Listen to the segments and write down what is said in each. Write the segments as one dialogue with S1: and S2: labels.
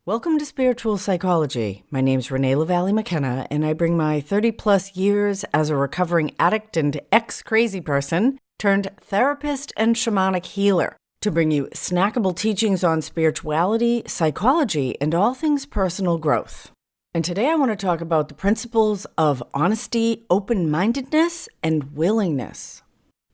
S1: Welcome to Spiritual Psychology. My name's Renee McKenna, and I bring my 30-plus years as a recovering addict and ex-crazy person turned therapist and shamanic healer to bring you snackable teachings on spirituality, psychology, and all things personal growth. And today I want to talk about the principles of honesty, open-mindedness, and willingness.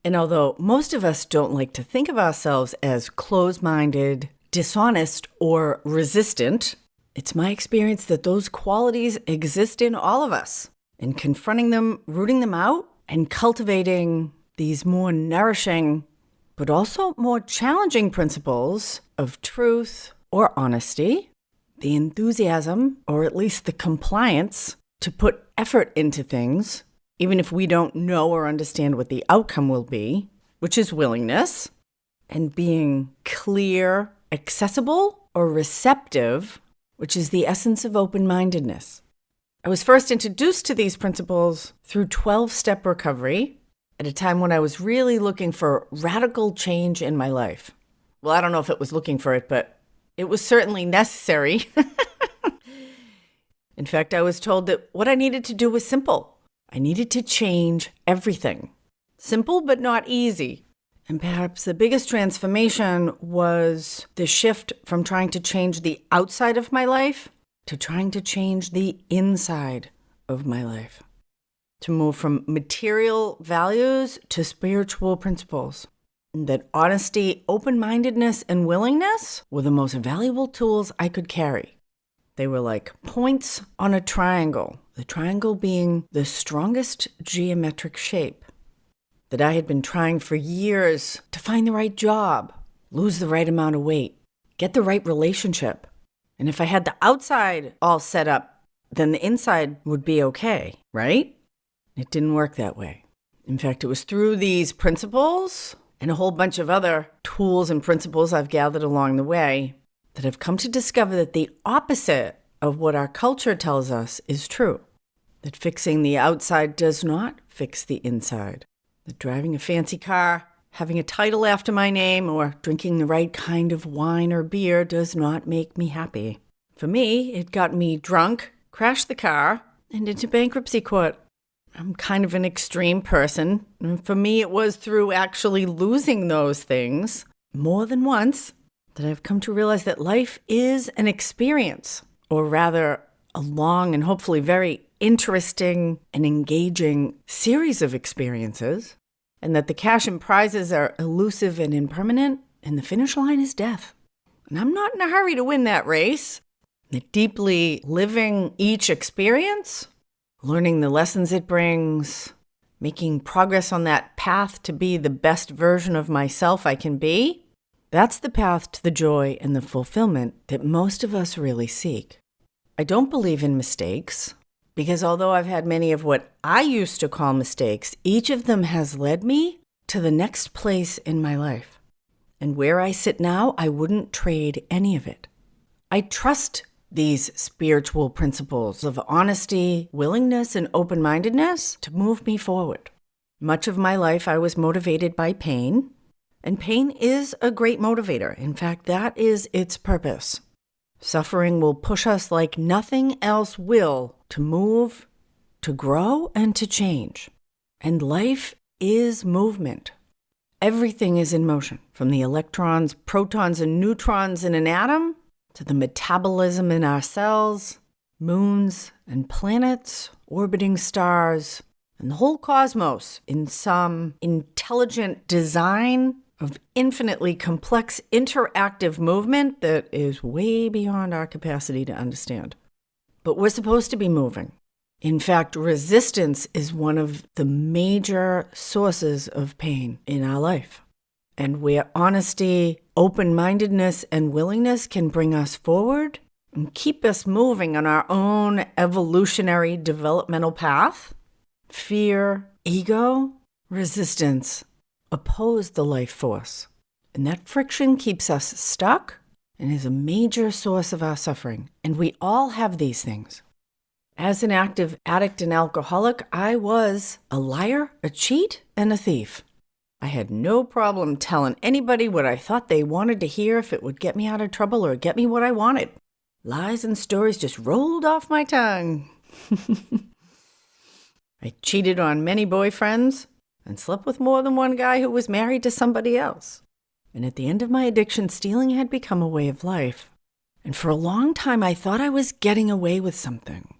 S1: And although most of us don't like to think of ourselves as closed-minded, dishonest, or resistant, it's my experience that those qualities exist in all of us. And confronting them, rooting them out, and cultivating these more nourishing, but also more challenging principles of truth or honesty, the enthusiasm, or at least the compliance, to put effort into things, even if we don't know or understand what the outcome will be, which is willingness, and being clear, accessible, or receptive, which is the essence of open-mindedness. I was first introduced to these principles through 12-step recovery at a time when I was really looking for radical change in my life. Well, I don't know if it was looking for it, but it was certainly necessary. In fact, I was told that what I needed to do was simple. I needed to change everything. Simple, but not easy. And perhaps the biggest transformation was the shift from trying to change the outside of my life to trying to change the inside of my life. To move from material values to spiritual principles. And that honesty, open-mindedness, and willingness were the most valuable tools I could carry. They were like points on a triangle, the triangle being the strongest geometric shape. That I had been trying for years to find the right job, lose the right amount of weight, get the right relationship. And if I had the outside all set up, then the inside would be okay, right? It didn't work that way. In fact, it was through these principles and a whole bunch of other tools and principles I've gathered along the way that I've come to discover that the opposite of what our culture tells us is true. That fixing the outside does not fix the inside. That driving a fancy car, having a title after my name, or drinking the right kind of wine or beer does not make me happy. For me, it got me drunk, crashed the car, and into bankruptcy court. I'm kind of an extreme person, and for me it was through actually losing those things more than once that I've come to realize that life is an experience, or rather a long and hopefully very interesting and engaging series of experiences, and that the cash and prizes are elusive and impermanent, and the finish line is death. And I'm not in a hurry to win that race. That deeply living each experience, learning the lessons it brings, making progress on that path to be the best version of myself I can be, that's the path to the joy and the fulfillment that most of us really seek. I don't believe in mistakes. Because although I've had many of what I used to call mistakes, each of them has led me to the next place in my life. And where I sit now, I wouldn't trade any of it. I trust these spiritual principles of honesty, willingness, and open-mindedness to move me forward. Much of my life, I was motivated by pain, and pain is a great motivator. In fact, that is its purpose. Suffering will push us like nothing else will to move, to grow, and to change. And life is movement. Everything is in motion, from the electrons, protons, and neutrons in an atom, to the metabolism in our cells, moons and planets, orbiting stars, and the whole cosmos in some intelligent design of infinitely complex interactive movement that is way beyond our capacity to understand. But we're supposed to be moving. In fact, resistance is one of the major sources of pain in our life. And where honesty, open-mindedness, and willingness can bring us forward and keep us moving on our own evolutionary developmental path, fear, ego, resistance oppose the life force. And that friction keeps us stuck and is a major source of our suffering. And we all have these things. As an active addict and alcoholic, I was a liar, a cheat, and a thief. I had no problem telling anybody what I thought they wanted to hear if it would get me out of trouble or get me what I wanted. Lies and stories just rolled off my tongue. I cheated on many boyfriends and slept with more than one guy who was married to somebody else. And at the end of my addiction, stealing had become a way of life. And for a long time, I thought I was getting away with something,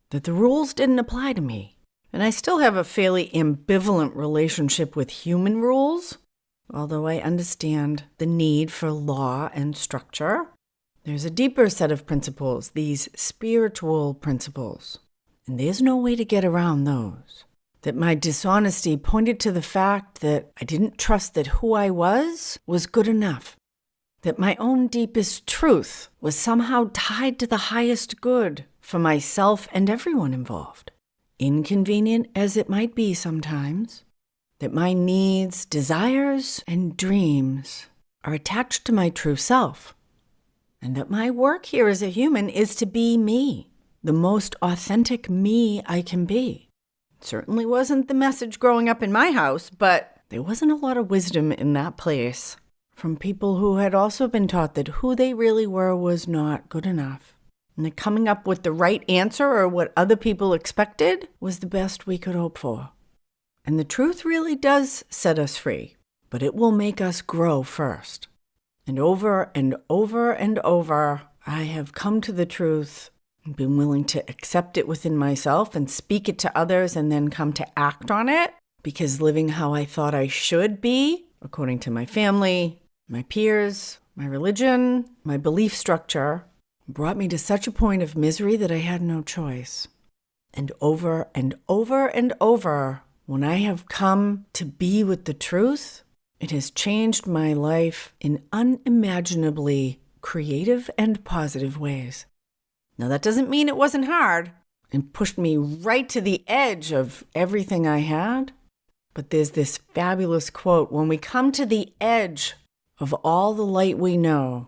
S1: that the rules didn't apply to me. And I still have a fairly ambivalent relationship with human rules, although I understand the need for law and structure. There's a deeper set of principles, these spiritual principles, and there's no way to get around those. That my dishonesty pointed to the fact that I didn't trust that who I was good enough. That my own deepest truth was somehow tied to the highest good for myself and everyone involved. Inconvenient as it might be sometimes. That my needs, desires, and dreams are attached to my true self. And that my work here as a human is to be me, the most authentic me I can be. Certainly wasn't the message growing up in my house, but there wasn't a lot of wisdom in that place from people who had also been taught that who they really were was not good enough. And that coming up with the right answer or what other people expected was the best we could hope for. And the truth really does set us free, but it will make us grow first. And over and over and over, I have come to the truth and been willing to accept it within myself and speak it to others and then come to act on it, because living how I thought I should be, according to my family, my peers, my religion, my belief structure, brought me to such a point of misery that I had no choice. And over and over and over, when I have come to be with the truth, it has changed my life in unimaginably creative and positive ways. Now, that doesn't mean it wasn't hard and pushed me right to the edge of everything I had. But there's this fabulous quote: when we come to the edge of all the light we know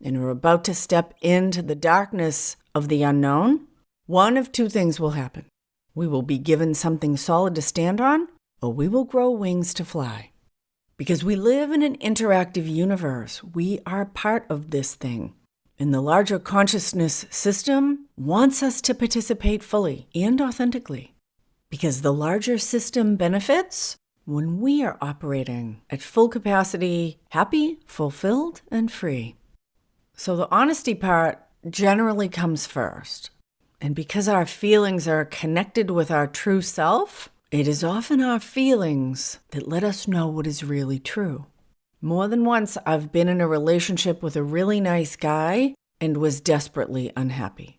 S1: and are about to step into the darkness of the unknown, one of two things will happen. We will be given something solid to stand on, or we will grow wings to fly. Because we live in an interactive universe. We are part of this thing. And the larger consciousness system wants us to participate fully and authentically. Because the larger system benefits when we are operating at full capacity, happy, fulfilled, and free. So the honesty part generally comes first. And because our feelings are connected with our true self, it is often our feelings that let us know what is really true. More than once, I've been in a relationship with a really nice guy and was desperately unhappy.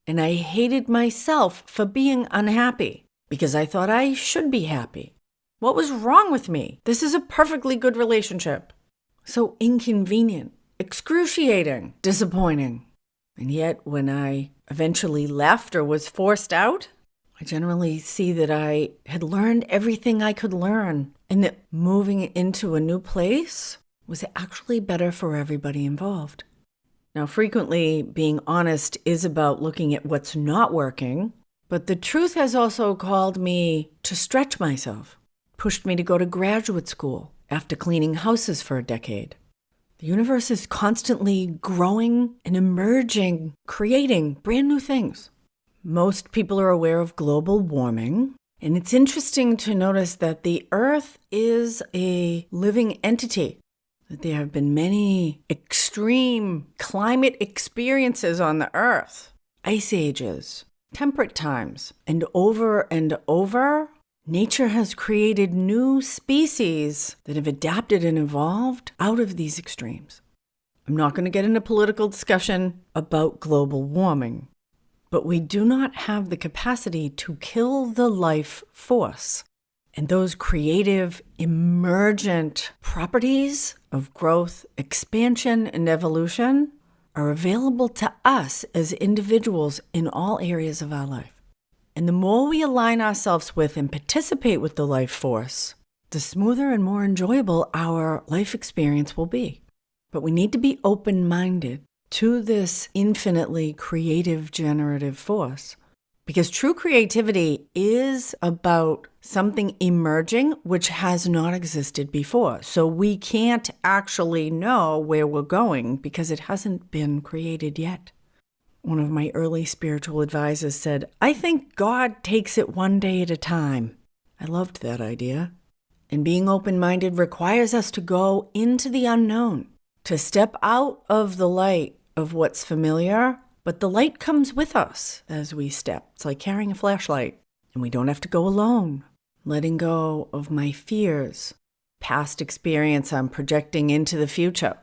S1: And I hated myself for being unhappy because I thought I should be happy. What was wrong with me? This is a perfectly good relationship. So inconvenient, excruciating, disappointing. And yet, when I eventually left or was forced out, I generally see that I had learned everything I could learn and that moving into a new place was actually better for everybody involved. Now, frequently, being honest is about looking at what's not working, but the truth has also called me to stretch myself, pushed me to go to graduate school after cleaning houses for a decade. The universe is constantly growing and emerging, creating brand new things. Most people are aware of global warming, and it's interesting to notice that the Earth is a living entity, that there have been many extreme climate experiences on the Earth, ice ages, temperate times, and over, nature has created new species that have adapted and evolved out of these extremes. I'm not going to get into political discussion about global warming. But we do not have the capacity to kill the life force. And those creative, emergent properties of growth, expansion, and evolution are available to us as individuals in all areas of our life. And the more we align ourselves with and participate with the life force, the smoother and more enjoyable our life experience will be. But we need to be open-minded to this infinitely creative, generative force. Because true creativity is about something emerging which has not existed before. So we can't actually know where we're going because it hasn't been created yet. one of my early spiritual advisors, said, "I think God takes it one day at a time." I loved that idea. And being open-minded requires us to go into the unknown, to step out of the light of what's familiar, but the light comes with us as we step. It's like carrying a flashlight, and we don't have to go alone. Letting go of my fears, past experience I'm projecting into the future.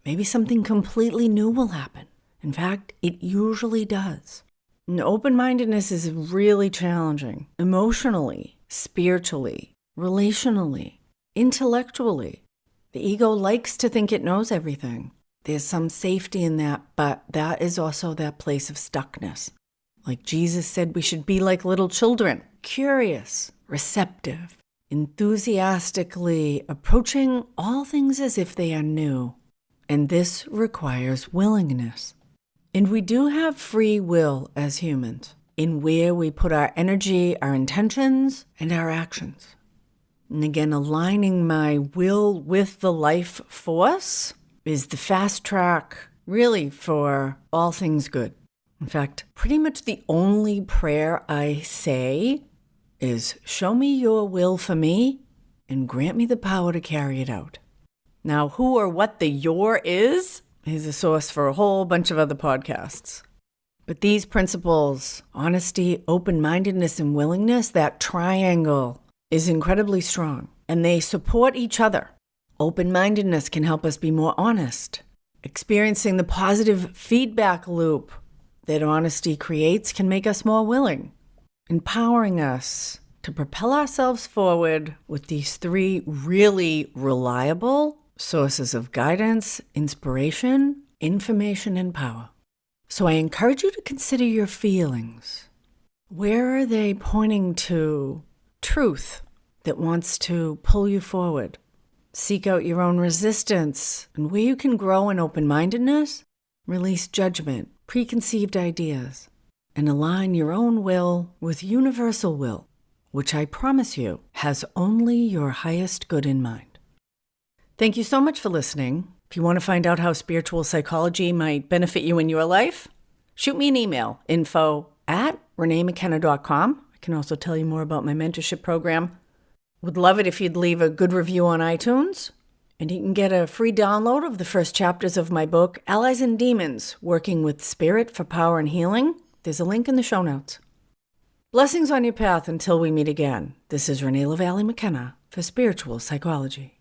S1: Maybe something completely new will happen. In fact, it usually does. And open-mindedness is really challenging, emotionally, spiritually, relationally, intellectually. The ego likes to think it knows everything. There's some safety in that, but that is also that place of stuckness. Like Jesus said, we should be like little children, curious, receptive, enthusiastically approaching all things as if they are new. And this requires willingness. And we do have free will as humans in where we put our energy, our intentions, and our actions. And again, aligning my will with the life force is the fast track, really, for all things good. In fact, pretty much the only prayer I say is, "Show me your will for me and grant me the power to carry it out." Now, who or what the "your" is a source for a whole bunch of other podcasts. But these principles, honesty, open-mindedness, and willingness, that triangle is incredibly strong, and they support each other. Open-mindedness can help us be more honest. Experiencing the positive feedback loop that honesty creates can make us more willing, empowering us to propel ourselves forward with these three really reliable sources of guidance, inspiration, information, and power. So I encourage you to consider your feelings. Where are they pointing to truth that wants to pull you forward? Seek out your own resistance, and where you can grow in open-mindedness, release judgment, preconceived ideas, and align your own will with universal will, which I promise you has only your highest good in mind. Thank you so much for listening. If you want to find out how spiritual psychology might benefit you in your life, shoot me an email, info@reneemckenna.com. I can also tell you more about my mentorship program. Would love it if you'd leave a good review on iTunes. And you can get a free download of the first chapters of my book, Allies and Demons, Working with Spirit for Power and Healing. There's a link in the show notes. Blessings on your path until we meet again. This is Renee McKenna for Spiritual Psychology.